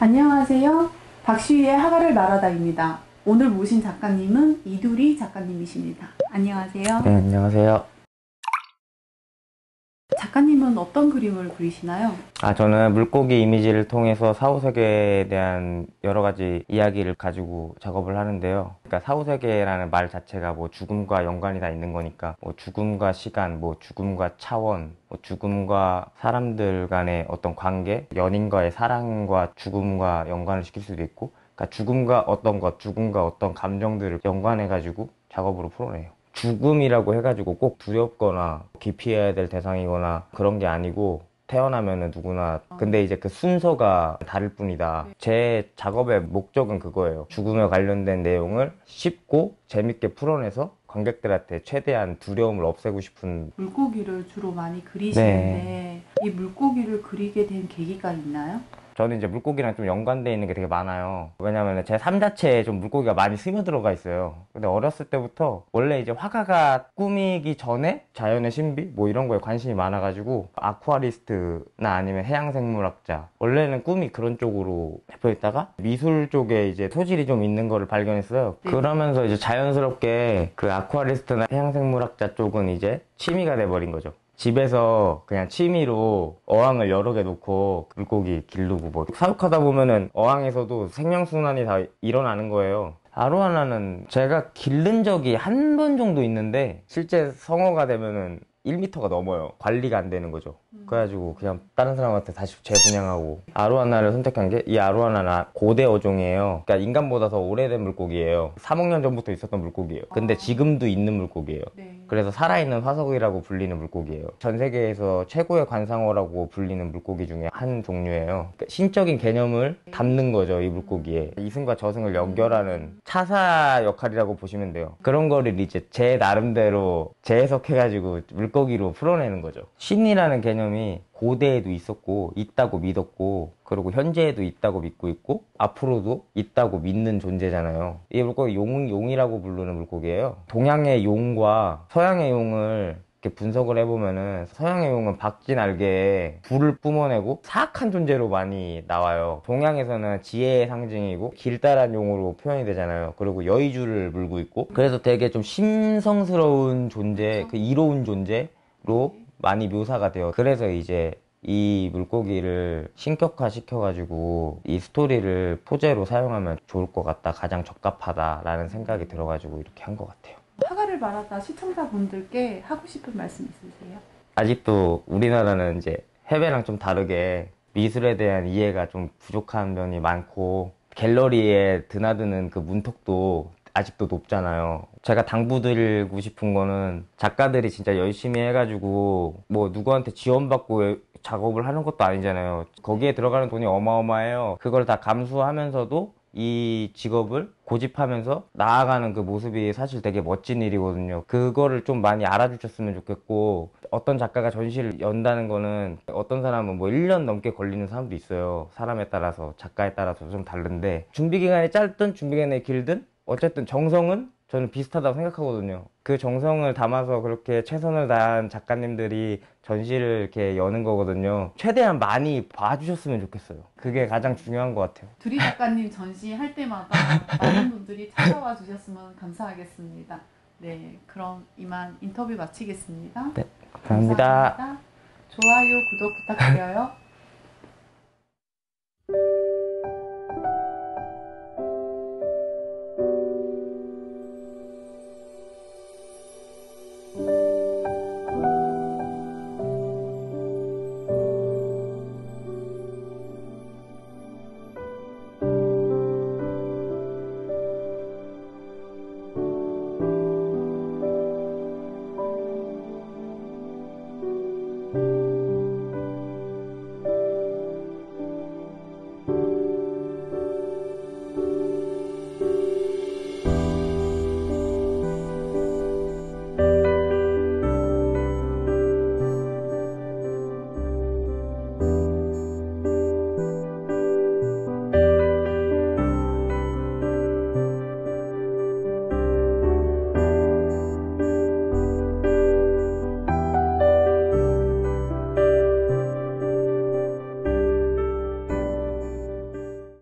안녕하세요. 박시희의 하가를 말하다입니다. 오늘 모신 작가님은 이두리 작가님이십니다. 안녕하세요. 네, 안녕하세요. 작가님은 어떤 그림을 그리시나요? 저는 물고기 이미지를 통해서 사후세계에 대한 여러 가지 이야기를 가지고 작업을 하는데요. 그러니까 사후세계라는 말 자체가 뭐 죽음과 연관이 다 있는 거니까 뭐 죽음과 시간, 뭐 죽음과 차원, 뭐 죽음과 사람들 간의 어떤 관계, 연인과의 사랑과 죽음과 연관을 시킬 수도 있고, 그러니까 죽음과 어떤 것, 죽음과 어떤 감정들을 연관해가지고 작업으로 풀어내요. 죽음이라고 해가지고 꼭 두렵거나 기피해야 될 대상이거나 그런 게 아니고, 태어나면은 누구나, 근데 이제 그 순서가 다를 뿐이다. 제 작업의 목적은 그거예요. 죽음에 관련된 내용을 쉽고 재밌게 풀어내서 관객들한테 최대한 두려움을 없애고 싶은. 물고기를 주로 많이 그리시는데 이 물고기를 그리게 된 계기가 있나요? 저는 이제 물고기랑 좀 연관되어 있는 게 되게 많아요. 왜냐면 제 삶 자체에 좀 물고기가 많이 스며들어가 있어요. 근데 어렸을 때부터 원래 이제 화가가 꾸미기 전에 자연의 신비 뭐 이런 거에 관심이 많아가지고 아쿠아리스트나 아니면 해양생물학자, 원래는 꿈이 그런 쪽으로 잡혀 있다가 미술 쪽에 이제 소질이 좀 있는 거를 발견했어요. 네. 그러면서 이제 자연스럽게 그 아쿠아리스트나 해양생물학자 쪽은 이제 취미가 돼버린 거죠. 집에서 그냥 취미로 어항을 여러 개 놓고 물고기 기르고 뭐 사육하다 보면은 어항에서도 생명순환이 다 일어나는 거예요. 아로하나는 제가 기른 적이 한 번 정도 있는데 실제 성어가 되면은 1m가 넘어요. 관리가 안 되는 거죠. 그래가지고 그냥 다른 사람한테 다시 재분양하고, 아로하나를 선택한 게, 이 아로하나는 고대 어종이에요. 그러니까 인간보다 더 오래된 물고기예요. 3억 년 전부터 있었던 물고기예요. 근데 지금도 있는 물고기예요. 네. 그래서 살아있는 화석이라고 불리는 물고기예요. 전 세계에서 최고의 관상어라고 불리는 물고기 중에 한 종류예요. 그러니까 신적인 개념을 담는 거죠, 이 물고기에. 이승과 저승을 연결하는 차사 역할이라고 보시면 돼요. 그런 거를 이제 제 나름대로 재해석해가지고 물고기로 풀어내는 거죠. 신이라는 개념이 고대에도 있었고 있다고 믿었고, 그리고 현재에도 있다고 믿고 있고 앞으로도 있다고 믿는 존재잖아요. 이 물고기 용이라고 부르는 물고기예요. 동양의 용과 서양의 용을 이렇게 분석을 해보면은, 서양의 용은 박쥐 날개에 불을 뿜어내고 사악한 존재로 많이 나와요. 동양에서는 지혜의 상징이고 길다란 용으로 표현이 되잖아요. 그리고 여의주를 물고 있고, 그래서 되게 좀 심성스러운 존재, 그 이로운 존재로 많이 묘사가 돼요. 그래서 이제 이 물고기를 신격화 시켜가지고 이 스토리를 소재로 사용하면 좋을 것 같다, 가장 적합하다라는 생각이 들어가지고 이렇게 한 것 같아요. 하가를 말하다 시청자분들께 하고 싶은 말씀 있으세요? 아직도 우리나라는 이제 해외랑 좀 다르게 미술에 대한 이해가 좀 부족한 면이 많고, 갤러리에 드나드는 그 문턱도 아직도 높잖아요. 제가 당부드리고 싶은 거는, 작가들이 진짜 열심히 해가지고 뭐 누구한테 지원받고 작업을 하는 것도 아니잖아요. 거기에 들어가는 돈이 어마어마해요. 그걸 다 감수하면서도 이 직업을 고집하면서 나아가는 그 모습이 사실 되게 멋진 일이거든요. 그거를 좀 많이 알아주셨으면 좋겠고, 어떤 작가가 전시를 연다는 거는 어떤 사람은 뭐 1년 넘게 걸리는 사람도 있어요. 사람에 따라서, 작가에 따라서 좀 다른데, 준비기간이 짧든 준비기간이 길든 어쨌든 정성은 저는 비슷하다고 생각하거든요. 그 정성을 담아서 그렇게 최선을 다한 작가님들이 전시를 이렇게 여는 거거든요. 최대한 많이 봐주셨으면 좋겠어요. 그게 가장 중요한 것 같아요. 두리 작가님 전시할 때마다 많은 분들이 찾아와 주셨으면 감사하겠습니다. 네, 그럼 이만 인터뷰 마치겠습니다. 네, 감사합니다. 감사합니다. 좋아요, 구독 부탁드려요.